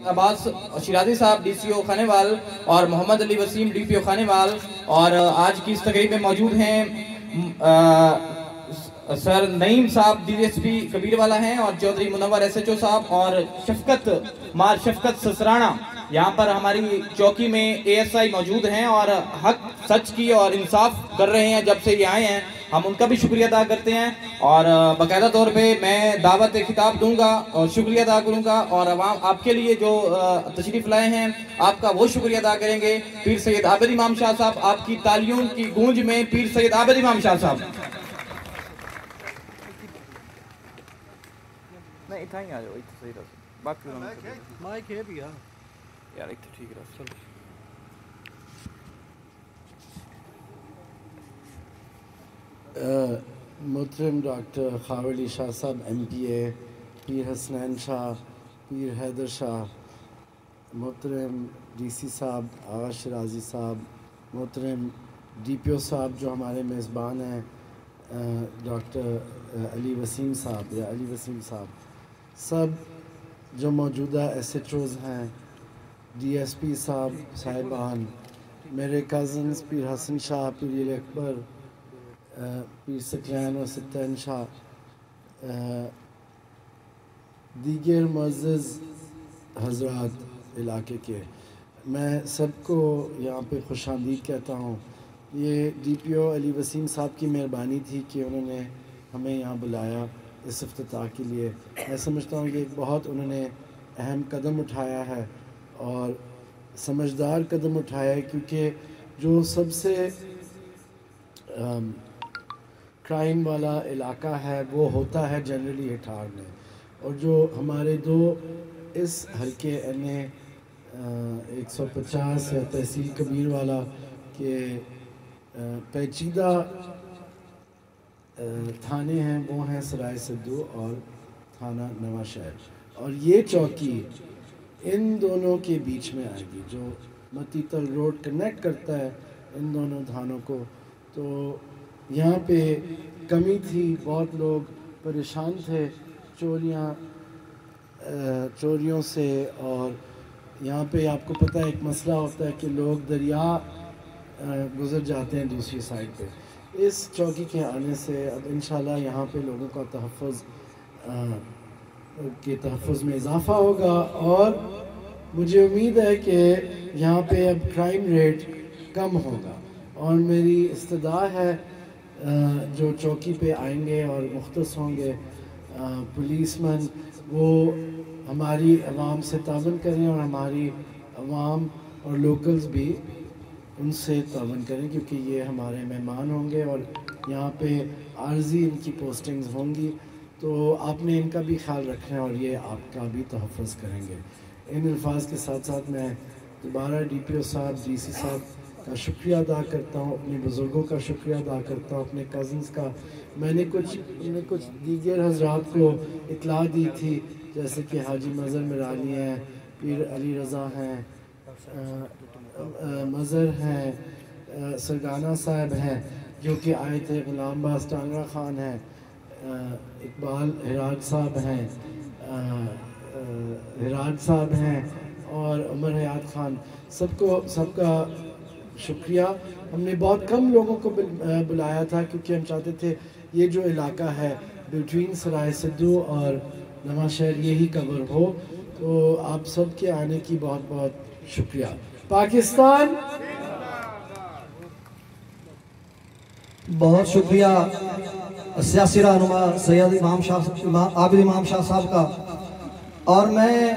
عباس شیرازی صاحب DCO خانیوال اور محمد علی Wasim DPO Khanewal, اور آج کی اس تقریب میں موجود ہیں سر نعیم صاحب DSP کبیروالا ہیں، اور چودھری منور SHO صاحب، اور شفقت سسرانا یہاں پر ہماری چوکی میں ASI موجود ہیں اور حق سچ کی اور انصاف کر رہے ہیں جب سے یہ آئے ہیں. ہم ان کا بھی شکریہ ادا کرتے ہیں، اور باقاعدہ طور پہ میں دعوت خطاب دوں گا اور شکریہ ادا کروں گا، اور عوام آپ کے لیے جو تشریف لائے ہیں آپ کا وہ شکریہ ادا کریں گے. پیر سید عابد امام شاہ صاحب، آپ کی تالیوں کی گونج میں پیر سید عابد امام شاہ صاحب. نہیں اتنا ہی آ جاؤ، صحیح رہا باقی مائک ہے بھی یار ایک تو ٹھیک رہا. چلو محترم ڈاکٹر خاور علی شاہ صاحب MPA، پیر حسنین شاہ، پیر حیدر شاہ، محترم DC صاحب آغا شیرازی صاحب، محترم DPO صاحب جو ہمارے میزبان ہیں ڈاکٹر علی وسیم صاحب، سب جو موجودہ SHOs ہیں، DSP صاحبان، میرے کزنز پیر حسن شاہ، پیر علی اکبر، پیر سکلین و ستین شاہ، دیگر معزز حضرات علاقے کے، میں سب کو یہاں پہ خوش آمدید کہتا ہوں. یہ DPO علی وسیم صاحب کی مہربانی تھی کہ انہوں نے ہمیں یہاں بلایا اس افتتاح کے لیے. میں سمجھتا ہوں کہ ایک بہت انہوں نے اہم قدم اٹھایا ہے اور سمجھدار قدم اٹھایا ہے، کیونکہ جو سب سے کرائم والا علاقہ ہے وہ ہوتا ہے جنرلی ہٹھار میں، اور جو ہمارے دو اس حلقے NA 150 یا تحصیل کبیروالا کے پیچیدہ تھانے ہیں وہ ہیں سرائے سدو اور تھانہ نواں شہر، اور یہ چوکی ان دونوں کے بیچ میں آئے گی جو متی تل روڈ کنیکٹ کرتا ہے ان دونوں تھانوں کو. تو یہاں پہ کمی تھی، بہت لوگ پریشان تھے چوریوں سے، اور یہاں پہ آپ کو پتہ ہے ایک مسئلہ ہوتا ہے کہ لوگ دریا گزر جاتے ہیں دوسری سائڈ پہ. اس چوکی کے آنے سے اب انشاءاللہ یہاں پہ لوگوں کا تحفظ میں اضافہ ہوگا، اور مجھے امید ہے کہ یہاں پہ اب کرائم ریٹ کم ہوگا. اور میری استدعا ہے جو چوکی پہ آئیں گے اور مختص ہوں گے پولیس مین، وہ ہماری عوام سے تعاون کریں اور ہماری عوام اور لوکلز بھی ان سے تعاون کریں، کیونکہ یہ ہمارے مہمان ہوں گے اور یہاں پہ عارضی ان کی پوسٹنگز ہوں گی، تو آپ نے ان کا بھی خیال رکھنا ہے اور یہ آپ کا بھی تحفظ کریں گے. ان الفاظ کے ساتھ ساتھ میں دوبارہ DPO صاحب DC صاحب کا شکریہ ادا کرتا ہوں، اپنے بزرگوں کا شکریہ ادا کرتا ہوں، اپنے کزنز کا. میں نے کچھ دیگر حضرات کو اطلاع دی تھی، جیسے کہ حاجی مظہر مرانی ہیں، پیر علی رضا ہیں، مظہر ہیں، سرگانہ صاحب ہیں جو کہ آئے تھے، غلام باز ٹانگرا خان ہیں، اقبال ہراج صاحب ہیں اور عمر حیات خان. سب کا شکریہ. ہم نے بہت کم لوگوں کو بلایا تھا کیونکہ ہم چاہتے تھے یہ جو علاقہ ہے بٹوین سرائے سدو اور نواں شہر یہی کور ہو. تو آپ سب کے آنے کی بہت بہت شکریہ. پاکستان بہت شکریہ سیاسی رہنما سید عابد امام شاہ صاحب کا. اور میں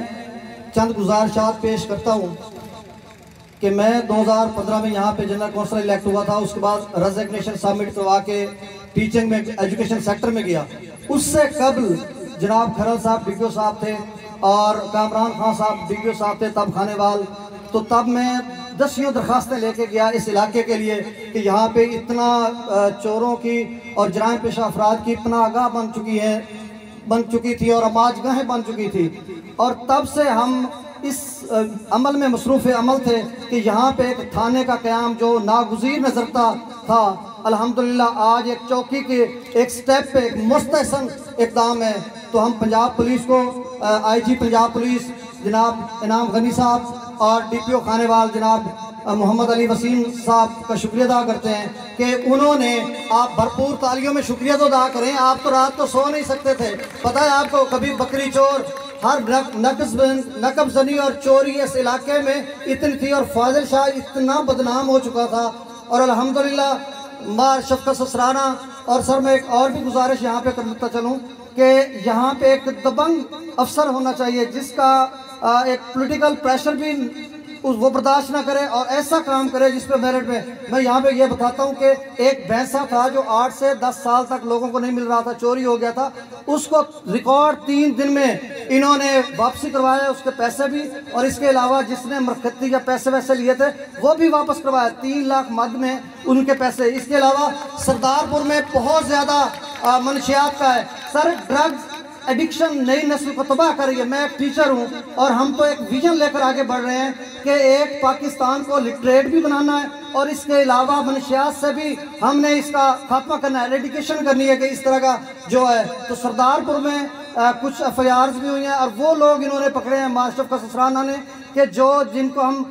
چند گزارشات پیش کرتا ہوں کہ میں 2015 میں یہاں پہ جنرل کونسل الیکٹ ہوا تھا، اس کے بعد ریزگنیشن سبمٹ کروا کے ٹیچنگ میں ایجوکیشن سیکٹر میں گیا. اس سے قبل جناب کھرل صاحب DPO صاحب تھے اور کامران خان صاحب DPO صاحب تھے تب خانیوال. تو تب میں 10 درخواستیں لے کے گیا اس علاقے کے لیے کہ یہاں پہ اتنا چوروں کی اور جرائم پیشہ افراد کی پناہ گاہ بن چکی تھی اور آماج گاہیں بن چکی تھی. اور تب سے ہم اس عمل میں مصروف عمل تھے کہ یہاں پہ ایک تھانے کا قیام جو ناگزیر نظر تھا، الحمدللہ آج ایک چوکی کے ایک سٹیپ پہ ایک مستحسن اقدام ہے. تو ہم پنجاب پولیس کو IG پنجاب پولیس جناب انعام غنی صاحب اور ڈی پی او خانیوال جناب محمد علی وسیم صاحب کا شکریہ ادا کرتے ہیں کہ انہوں نے، آپ بھرپور تالیوں میں شکریہ تو ادا کریں، آپ تو رات کو سو نہیں سکتے تھے، پتہ ہے آپ کو، کبھی بکری چور، ہر نقب زنی اور چوری اس علاقے میں اتنی تھی، اور فاضل شاہ اتنا بدنام ہو چکا تھا، اور الحمدللہ مار شفقت سسرانہ. اور سر میں ایک اور بھی گزارش یہاں پہ کرتا چلوں کہ یہاں پہ ایک دبنگ افسر ہونا چاہیے جس کا ایک پولیٹیکل پریشر بھی وہ برداشت نہ کرے اور ایسا کام کرے جس پہ میرٹ میں یہاں پہ یہ بتاتا ہوں کہ ایک بھینسا تھا جو 8 سے 10 سال تک لوگوں کو نہیں مل رہا تھا، چوری ہو گیا تھا، اس کو ریکارڈ 3 دن میں انہوں نے واپسی کروایا، اس کے پیسے بھی، اور اس کے علاوہ جس نے مرختی یا پیسے ویسے لیے تھے وہ بھی واپس کروایا، 3 لاکھ مد میں ان کے پیسے. اس کے علاوہ سردارپور میں بہت زیادہ منشیات کا ہے. سر ڈرگز ایڈکشن نئی نسل کو تباہ کر رہی ہے. میں ایک ٹیچر ہوں اور ہم تو ایک ویژن لے کر آگے بڑھ رہے ہیں کہ ایک پاکستان کو لٹریٹ بھی بنانا ہے اور اس کے علاوہ منشیات سے بھی ہم نے اس کا خاتمہ کرنا ہے، ایریڈیکیشن کرنی ہے کہ اس طرح کا جو ہے. تو سردارپور میں کچھ FIRs بھی ہوئی ہیں اور وہ لوگ انہوں نے پکڑے ہیں ماسٹر کا سسرانہ نے کہ جن کو ہم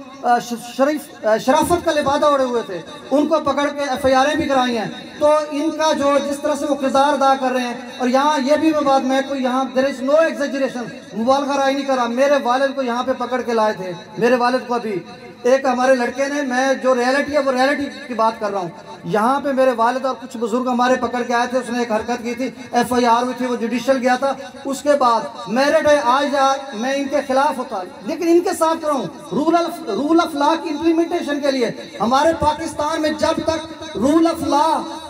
شرافت کا لبادہ اوڑے ہوئے تھے ان کو پکڑ کے FIRیں بھی کرائی ہیں. تو ان کا جو جس طرح سے وہ کردار ادا کر رہے ہیں، اور یہاں یہ بھی میں بات میں کوئی یہاں there is no exaggeration، مبالغہ رائے نہیں کر رہا. میرے والد کو یہاں پہ پکڑ کے لائے تھے، میرے والد کو ابھی ایک ہمارے لڑکے نے، میں جو ریئلٹی ہے وہ ریئلٹی کی بات کر رہا ہوں، یہاں پہ میرے والد اور کچھ بزرگ ہمارے پکڑ کے آئے تھے، اس نے ایک حرکت کی تھی، FIR ہوئی تھی، وہ جوڈیشل گیا تھا. اس کے بعد میرے ڈے آج میں ان کے خلاف ہوتا لیکن ان کے ساتھ رہا ہوں رول آف لا کی امپلیمنٹیشن کے لیے. ہمارے پاکستان میں جب تک رول آف لا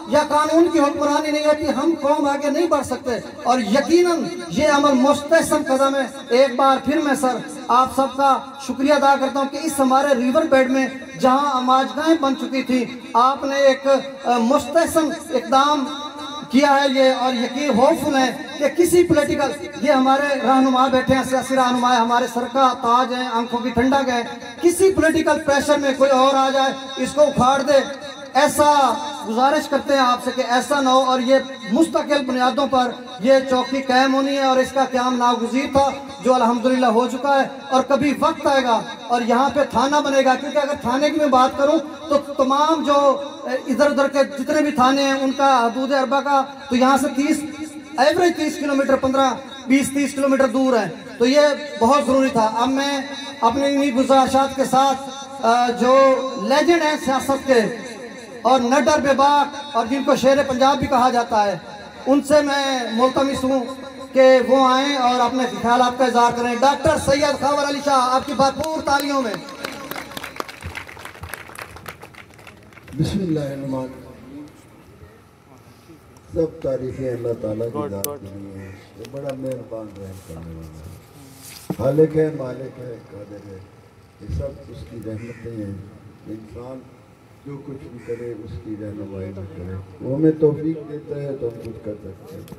یا قانون کی حکمرانی نہیں ہوتی ہم قوم آگے نہیں بڑھ سکتے، اور یقیناً یہ عمل مستحسن قدم ہے. ایک بار پھر میں سر آپ سب کا شکریہ ادا کرتا ہوں کہ اس ہمارے ریور بیڈ میں جہاں آماجگاہیں بن چکی تھی آپ نے ایک مستحسن اقدام کیا ہے یہ، اور یقین ہوپفل ہے کہ کسی پولیٹیکل، یہ ہمارے رہنما بیٹھے ہیں، سیاسی رہنما ہے، ہمارے سر کا تاج ہیں، آنکھوں کی ٹھنڈک ہے، کسی پولیٹیکل پریشر میں کوئی اور آ جائے اس کو اکھاڑ دے. ایسا گزارش کرتے ہیں آپ سے کہ ایسا نہ ہو، اور یہ مستقل بنیادوں پر یہ چوکی قائم ہونی ہے، اور اس کا قیام ناگزیر تھا جو الحمدللہ ہو چکا ہے، اور کبھی وقت آئے گا اور یہاں پہ تھانہ بنے گا. کیونکہ اگر تھانے کی میں بات کروں تو تمام جو ادھر ادھر کے جتنے بھی تھانے ہیں ان کا حدود اربع کا تو یہاں سے ایوریج 30 کلومیٹر 15-20-30 کلومیٹر دور ہے، تو یہ بہت ضروری تھا. اب میں اپنی انہی گزارشات کے ساتھ جو لیجنڈ ہیں سیاست کے اور نڈر بے باک اور جن کو شیر پنجاب بھی کہا جاتا ہے، ان سے میں ملتمس ہوں کہ وہ آئیں اور اپنے خیالات کا اظہار کریں. ڈاکٹر سید خاور علی شاہ، آپ کی بھرپور تالیوں میں. بسم اللہ الرحمن الرحیم. سب تعریفیں اللہ تعالیٰ کی ذات کے لیے ہیں، وہ بڑا مہربان رحم کرنے والا ہے، خالق ہے، مالک ہے، قادر ہے. یہ سب اس کی رحمتیں ہیں. انسان جو کچھ بھی کرے اس کی رہنمائی نہ کرے، وہ ہمیں توفیق دیتا ہے تو ہم کچھ کر سکتے ہیں،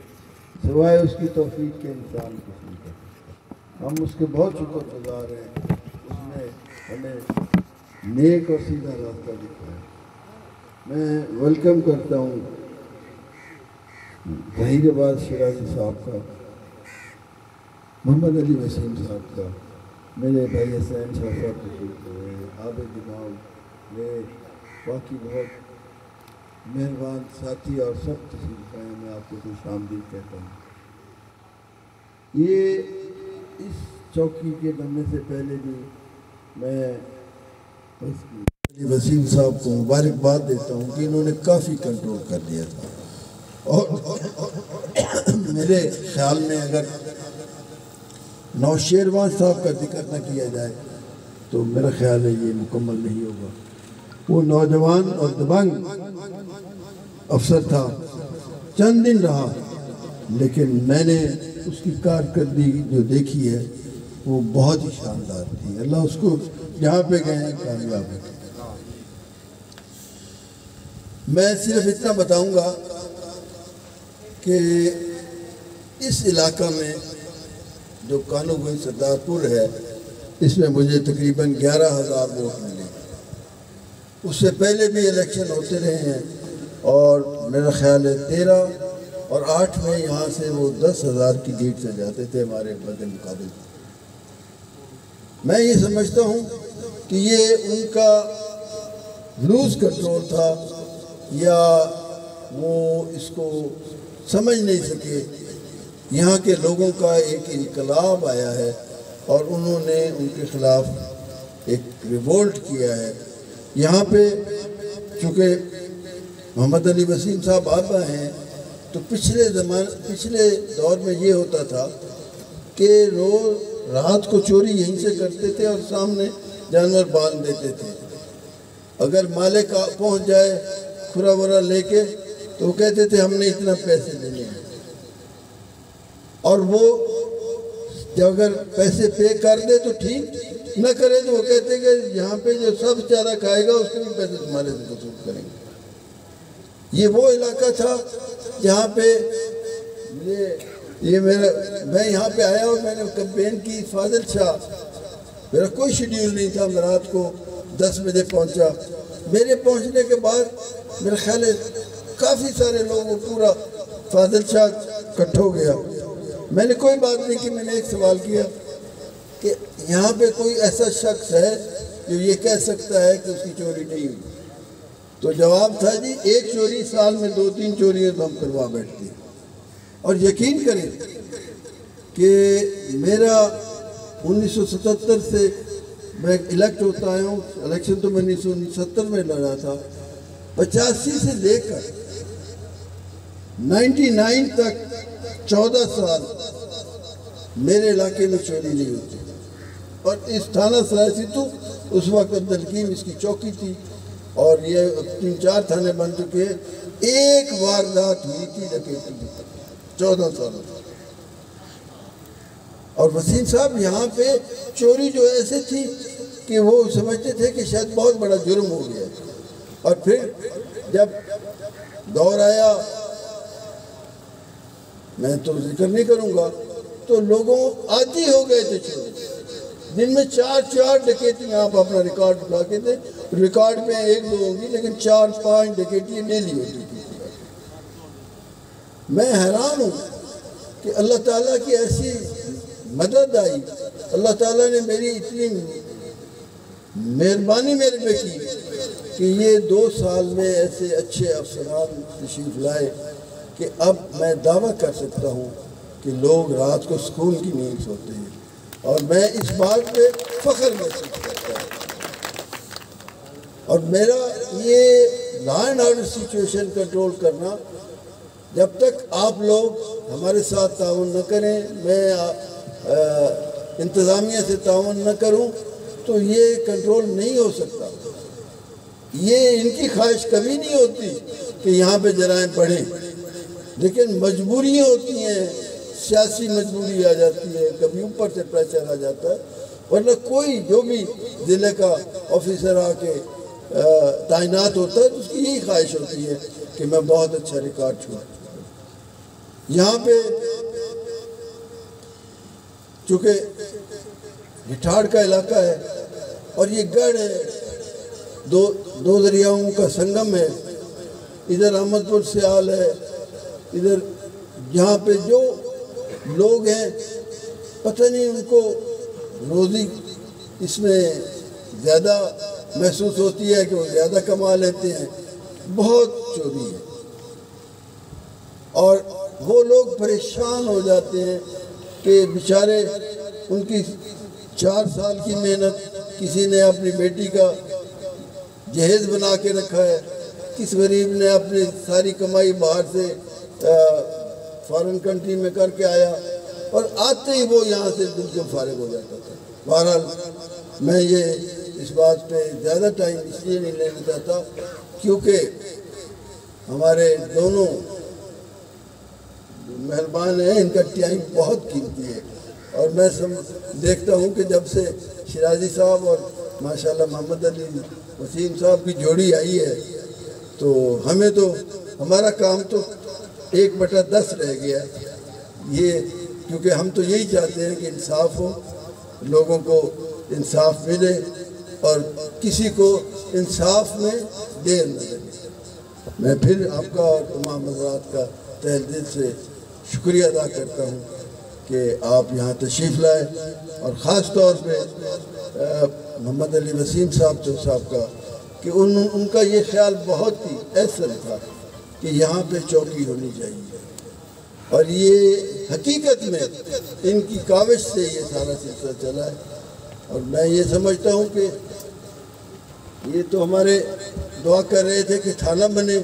سوائے اس کی توفیق کے انسان کچھ نہیں کر سکتا. ہم اس کے بہت شکر گزار ہیں، اس نے ہمیں نیک اور سیدھا راستہ دکھایا. میں ویلکم کرتا ہوں ظہیر آباد شیرازی صاحب کا، محمد علی وسیم صاحب کا، میرے بھائی حسین شاہ صاحب تشریف ہوئے ہیں، عابد امام، میرے باقی بہت مہربان ساتھی اور سب تشریف آئے ہیں. میں آپ کو خوش آمدید کہتا ہوں. یہ اس چوکی کے بننے سے پہلے بھی میں وسیم صاحب کو مبارکباد دیتا ہوں کہ انہوں نے کافی کنٹرول کر دیا تھا، اور میرے خیال میں اگر نوشیروان صاحب کا ذکر نہ کیا جائے تو میرا خیال ہے یہ مکمل نہیں ہوگا. وہ نوجوان اور دبنگ افسر تھا، چند دن رہا، لیکن میں نے اس کی کارکردگی جو دیکھی ہے وہ بہت ہی شاندار تھی. اللہ اس کو جہاں پہ گئے ہیں کامیاب ہے. میں صرف اتنا بتاؤں گا کہ اس علاقہ میں جو کانو گنج سردارپور ہے، اس میں مجھے تقریباً 11,000 ووٹ ملے. اس سے پہلے بھی الیکشن ہوتے رہے ہیں اور میرا خیال ہے 13 اور 8 میں یہاں سے وہ 10,000 کی لیڈ سے جاتے تھے ہمارے بدل مقابل. میں یہ سمجھتا ہوں کہ یہ ان کا لوز کنٹرول تھا یا وہ اس کو سمجھ نہیں سکے. یہاں کے لوگوں کا ایک انقلاب آیا ہے اور انہوں نے ان کے خلاف ایک ریوولٹ کیا ہے. یہاں پہ چونکہ محمد علی وسیم صاحب آبا ہیں تو پچھلے دور میں یہ ہوتا تھا کہ روز رات کو چوری یہیں سے کرتے تھے اور سامنے جانور باندھ دیتے تھے. اگر مالک پہنچ جائے کھرا ورا لے کے تو وہ کہتے تھے ہم نے اتنا پیسے لینے ہیں, اور وہ جب اگر پیسے پے کر دے تو ٹھیک, نہ کرے تو وہ کہتے کہ یہاں پہ جو سب زیادہ کھائے گا اس کے بھی پیسے تمہارے سے وصول کریں گے. یہ وہ علاقہ تھا جہاں پہ میں یہاں پہ آیا اور میں نے کمپین کی. فاضل شاہ, میرا کوئی شیڈیول نہیں تھا, میں رات کو 10 بجے پہنچا. میرے پہنچنے کے بعد میرا خیال ہے کافی سارے لوگوں پورا فاضل شاہ کٹھ ہو گیا. میں نے کوئی بات نہیں کی, میں نے ایک سوال کیا کہ یہاں پہ کوئی ایسا شخص ہے جو یہ کہہ سکتا ہے کہ اس کی چوری نہیں ہوئی؟ تو جواب تھا جی ایک چوری سال میں 2-3 چوریاں تو ہم کروا بیٹھتے ہیں. اور یقین کریں کہ میرا 1977 سے میں الیکٹ ہوتا آیا ہوں. الیکشن تو میں 1970 میں لڑا تھا. 85 سے لے کر 99 تک 14 سال میرے علاقے میں چوری نہیں ہوتی. اور اس تھانہ سرائے سیتو اس وقت عبدالحکیم اس کی چوکی تھی اور یہ 3-4 تھانے بن چکے ہیں. ایک واردات ہوئی تھی ڈکیتی کی 14 سالوں. اور وسیم صاحب یہاں پہ چوری جو ایسے تھی کہ وہ سمجھتے تھے کہ شاید بہت بڑا جرم ہو گیا. اور پھر جب دور آیا, میں تو ذکر نہیں کروں گا, تو لوگوں عادی ہو گئے تھے چوری. دن میں 4 ڈکیتیاں آپ اپنا ریکارڈ اٹھا کے دیں, ریکارڈ میں 1-2 ہوگی لیکن 4-5 ڈکیتیاں ڈیلی ہوتی تھی. میں حیران ہوں کہ اللہ تعالیٰ کی ایسی مدد آئی, اللہ تعالیٰ نے میری اتنی مہربانی میرے پہ کی کہ یہ 2 سال میں ایسے اچھے افسران تشریف لائے کہ اب میں دعویٰ کر سکتا ہوں کہ لوگ رات کو سکون کی نیند سوتے ہیں. اور میں اس بات پہ فخر محسوس کرتا ہوں. اور میرا یہ law and order situation control کرنا, جب تک آپ لوگ ہمارے ساتھ تعاون نہ کریں, میں انتظامیہ سے تعاون نہ کروں, تو یہ کنٹرول نہیں ہو سکتا. یہ ان کی خواہش کبھی نہیں ہوتی کہ یہاں پہ جرائم بڑھیں, لیکن مجبوریاں ہوتی ہیں, سیاسی مجبوری آ جاتی ہے, کبھی اوپر سے پریشر آ جاتا ہے. ورنہ کوئی جو بھی ضلع کا آفیسر آ کے تعینات ہوتا ہے تو اس کی یہی خواہش ہوتی ہے کہ میں بہت اچھا ریکارڈ چھوڑوں. یہاں پہ چونکہ ہٹھاڑ کا علاقہ ہے اور یہ گڑھ ہے, دو دریاؤں کا سنگم ہے. ادھر احمد پور سیال ہے, ادھر یہاں پہ جو لوگ ہیں پتہ نہیں ان کو روزی اس میں زیادہ محسوس ہوتی ہے کہ وہ زیادہ کما لیتے ہیں. بہت چوری ہے اور وہ لوگ پریشان ہو جاتے ہیں کہ بیچارے ان کی 4 سال کی محنت, کسی نے اپنی بیٹی کا جہیز بنا کے رکھا ہے, کس غریب نے اپنی ساری کمائی باہر سے فارن کنٹری میں کر کے آیا اور آتے ہی وہ یہاں سے بالکل فارغ ہو جاتا تھا. بہرحال میں یہ اس بات پہ زیادہ ٹائم اس لیے نہیں لینا چاہتا کیونکہ ہمارے دونوں مہربان ہیں, ان کا ٹائم بہت قیمتی ہے. اور میں دیکھتا ہوں کہ جب سے شیرازی صاحب اور ماشاءاللہ محمد علی وسیم صاحب کی جوڑی آئی ہے تو ہمیں تو ہمارا کام تو 1/10 رہ گیا. یہ کیونکہ ہم تو یہی چاہتے ہیں کہ انصاف ہو, لوگوں کو انصاف ملے اور کسی کو انصاف میں دیر نہ لگے. میں پھر آپ کا اور تمام حضرات کا تہہ دل سے شکریہ ادا کرتا ہوں کہ آپ یہاں تشریف لائے. اور خاص طور پہ محمد علی وسیم صاحب کا کہ ان کا یہ خیال بہت ہی احسن تھا کہ یہاں پہ چوکی ہونی چاہیے، اور یہ حقیقت میں ان کی کاوش سے یہ سارا سلسلہ چلا ہے۔ اور میں یہ سمجھتا ہوں کہ یہ تو ہمارے دعا کر رہے تھے کہ تھانہ بنے،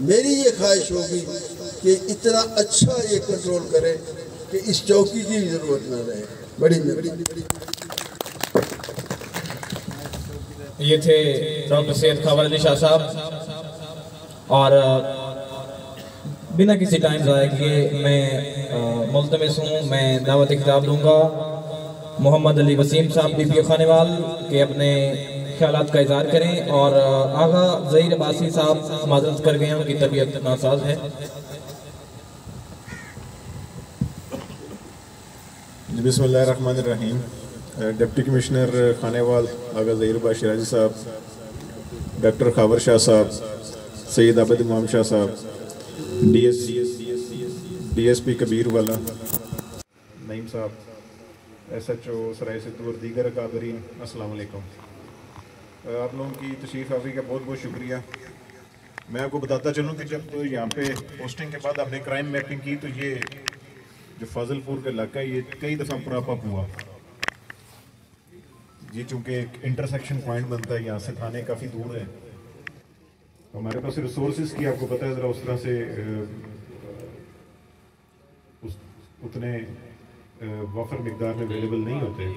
میری یہ خواہش ہوگی کہ اتنا اچھا یہ کنٹرول کرے کہ اس چوکی کی ضرورت نہ رہے۔ بڑی مہربانی۔ یہ تھے ڈاکٹر سید خاور علی شاہ صاحب، اور بنا کسی ٹائم ضائع کیے میں ملتمس ہوں، میں دعوت خطاب دوں گا محمد علی وسیم صاحب بی پی خانیوال کے اپنے خیالات کا اظہار کریں، اور آغا ظہیر عباسی صاحب معذرت کر گئے ہیں، ان کی طبیعت ناساز ہے۔ بسم اللہ الرحمن الرحیم۔ ڈپٹی کمشنر خانیوال آغا ظہیر عباسی شیرازی صاحب، ڈاکٹر خاور شاہ صاحب، سید عابد امام شاہ صاحب، ڈی ایس پی کبیر والا، نعیم صاحب، ایس ایچ او سرائے سدھو اور دیگر اکابرین، السلام علیکم۔ آپ لوگوں کی تشریف آوری کا بہت بہت شکریہ۔ میں آپ کو بتاتا چلوں کہ جب یہاں پہ پوسٹنگ کے بعد آپ نے کرائم میپنگ کی تو یہ جو فاضل پور کا علاقہ ہے یہ کئی دفعہ پراپ اپ ہوا، یہ چونکہ ایک انٹرسیکشن پوائنٹ بنتا ہے، یہاں سے تھانے کافی دور ہے، ہمارے پاس ریسورسز کی آپ کو پتہ ہے ذرا اس طرح سے اتنے وافر مقدار میں اویلیبل نہیں ہوتے۔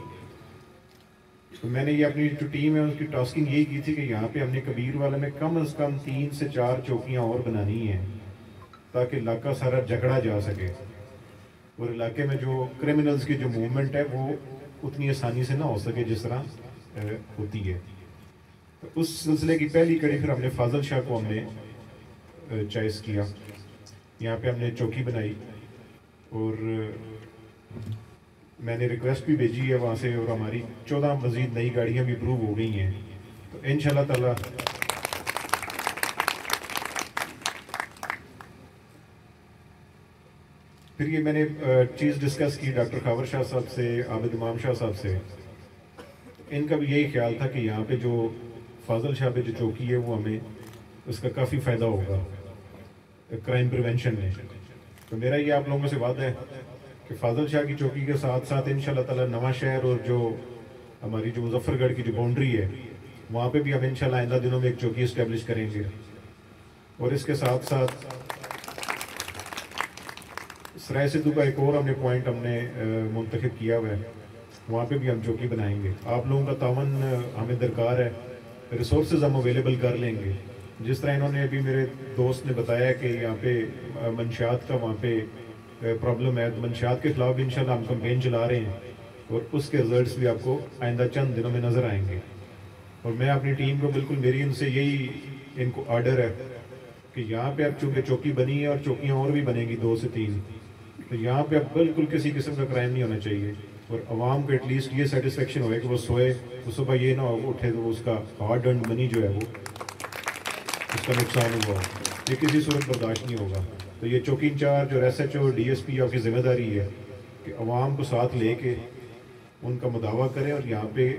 تو میں نے یہ اپنی جو ٹیم ہے اس کی ٹاسکنگ یہی کی تھی کہ یہاں پہ ہم نے کبیر والے میں کم از کم 3 سے 4 چوکیاں اور بنانی ہیں تاکہ علاقہ سارا جکڑا جا سکے، اور علاقے میں جو کرمنلز کی جو موومنٹ ہے وہ اتنی آسانی سے نہ ہو سکے جس طرح ہوتی ہے۔ تو اس سلسلے کی پہلی کڑی پھر ہم نے فاضل شاہ کو ہم نے چوائس کیا، یہاں پہ ہم نے چوکی بنائی، اور میں نے ریکویسٹ بھی بھیجی ہے وہاں سے، اور ہماری 14 مزید نئی گاڑیاں بھی اپروو ہو گئی ہیں۔ تو انشاءاللہ تعالی پھر یہ میں نے چیز ڈسکس کی ڈاکٹر خاور شاہ صاحب سے، عابد امام شاہ صاحب سے، ان کا بھی یہی خیال تھا کہ یہاں پہ جو فاضل شاہ پہ جو چوکی ہے وہ ہمیں اس کا کافی فائدہ ہوگا کرائم پریونشن میں۔ تو میرا یہ آپ لوگوں سے وعدہ ہے کہ فاضل شاہ کی چوکی کے ساتھ ساتھ انشاءاللہ تعالی نواں شہر اور جو ہماری جو مظفر گڑھ کی جو باؤنڈری ہے وہاں پہ بھی ہم انشاءاللہ آئندہ دنوں میں ایک چوکی اسٹیبلش کریں گے، اور اس کے ساتھ ساتھ سرائے سدھو کا ایک اور ہم نے پوائنٹ ہم نے منتخب کیا ہوا ہے، وہاں پہ بھی ہم چوکی بنائیں گے۔ آپ لوگوں کا تعاون ہمیں درکار ہے، ریسورسز ہم اویلیبل کر لیں گے، جس طرح انہوں نے ابھی میرے دوست نے بتایا کہ یہاں پہ منشیات کا وہاں پہ پرابلم ہے، تو منشیات کے خلاف بھی انشاءاللہ ہم کمپین چلا رہے ہیں، اور اس کے رزلٹس بھی آپ کو آئندہ چند دنوں میں نظر آئیں گے۔ اور میں اپنی ٹیم کو بالکل میری ان سے یہی ان کو آرڈر ہے کہ یہاں پہ اب چونکہ چوکی بنی ہے اور چوکیاں اور بھی بنیں گی 2 سے 3، تو یہاں پہ اب بالکل کسی قسم کا کرائم نہیں ہونا چاہیے، اور عوام کو ایٹ لیسٹ یہ سیٹسفیکشن ہوئے کہ وہ سوئے تو صبح یہ نہ ہو اٹھے تو اس کا ہارڈ ارنڈ منی جو ہے وہ اس کا نقصان ہوا، یہ کسی صورت برداشت نہیں ہوگا۔ تو یہ چوکی انچارج اور ایس ایچ او اور ڈی ایس پی آپ کی ذمہ داری ہے کہ عوام کو ساتھ لے کے ان کا مداوع کریں، اور یہاں پہ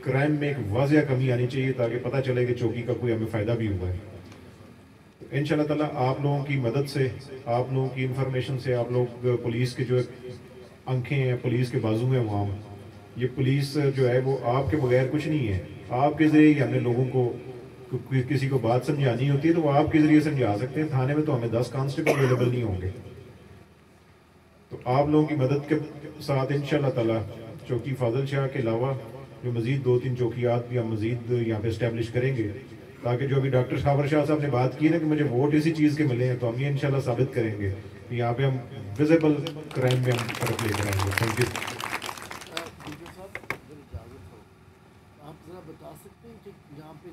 کرائم میں ایک واضح کمی آنی چاہیے تاکہ پتہ چلے کہ چوکی کا کوئی ہمیں فائدہ بھی ہوا ہے۔ انشاءاللہ تعالیٰ آپ لوگوں کی مدد سے، آپ لوگوں کی انفارمیشن سے، آپ لوگ پولیس کے جو آنکھیں ہیں، پولیس کے بازو ہیں وہاں، یہ پولیس جو ہے وہ آپ کے بغیر کچھ نہیں ہے، آپ کے ذریعے ہی ہم نے لوگوں کو کسی کو بات سمجھانی ہوتی ہے تو وہ آپ کے ذریعے سمجھا سکتے ہیں، تھانے میں تو ہمیں 10 کانسٹیبل اویلیبل نہیں ہوں گے۔ تو آپ لوگوں کی مدد کے ساتھ انشاءاللہ تعالیٰ چوکی فاضل شاہ کے علاوہ جو مزید 2-3 چوکیات بھی ہم مزید یہاں پہ اسٹیبلش کریں گے، تاکہ جو ابھی ڈاکٹر خاور شاہ صاحب نے بات کی نا کہ مجھے ووٹ اسی چیز کے ملے ہیں، تو ہم یہ انشاءاللہ ثابت کریں گے کہ یہاں پہ ہم ویزیبل کرائم میں ہم فرق لے کر آئیں گے۔ Thank you. آپ ذرا بتا سکتے ہیں کہ یہاں پہ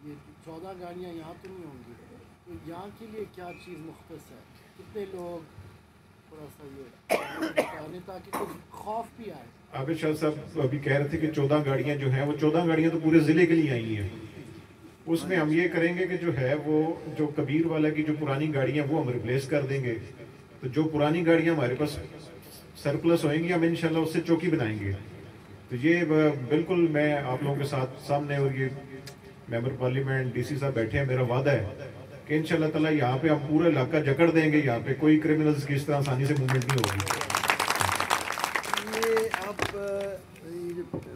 یہ 14 گاڑیاں یہاں تو نہیں ہوں گی، تو یہاں کے لیے کیا چیز مختص ہے، کتنے لوگ، تھوڑا سا یہ بتانے تاکہ کچھ خوف بھی آئے۔ عابد شاہ صاحب ابھی کہہ رہے تھے کہ 14 گاڑیاں جو ہیں وہ 14 گاڑیاں تو پورے ضلع کے لیے آئی ہیں، اس میں ہم یہ کریں گے کہ جو ہے وہ جو کبیر والا کی جو پرانی گاڑیاں وہ ہم ریپلیس کر دیں گے، تو جو پرانی گاڑیاں ہمارے پاس سرپلس ہوئیں گی ہم انشاءاللہ اس سے چوکی بنائیں گے، تو یہ بالکل میں آپ لوگوں کے ساتھ سامنے، اور یہ ممبر پارلیمنٹ ڈی سی صاحب بیٹھے ہیں، میرا وعدہ ہے کہ انشاءاللہ تعالیٰ یہاں پہ ہم پورا علاقہ جکڑ دیں گے، یہاں پہ کوئی کرمنلز کی اس طرح آسانی سے موومنٹ نہیں ہوگی۔ یہ آپ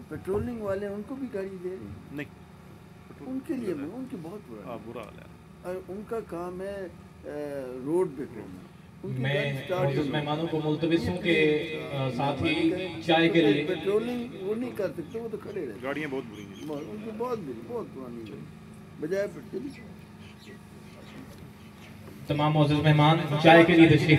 پیٹرولنگ والے ان کو بھی گاڑی دے رہے ہیں؟ نہیں، ان کے لیے ان کی بہت برا حال ہے، اور ان کا کام ہے روڈ پہ کرنا۔ میں معزز مہمانوں کو ملتمس ہوں کہ ساتھ ہی چائے کے لیے پیٹرولنگ وہ نہیں کر سکتے، وہ تو کھڑے رہتے، گاڑیاں بہت بری ہیں ان کی، بہت بری، بہت پرانی ہے، بجائے پیٹرول۔ تمام معزز مہمان چائے کے لیے تشریف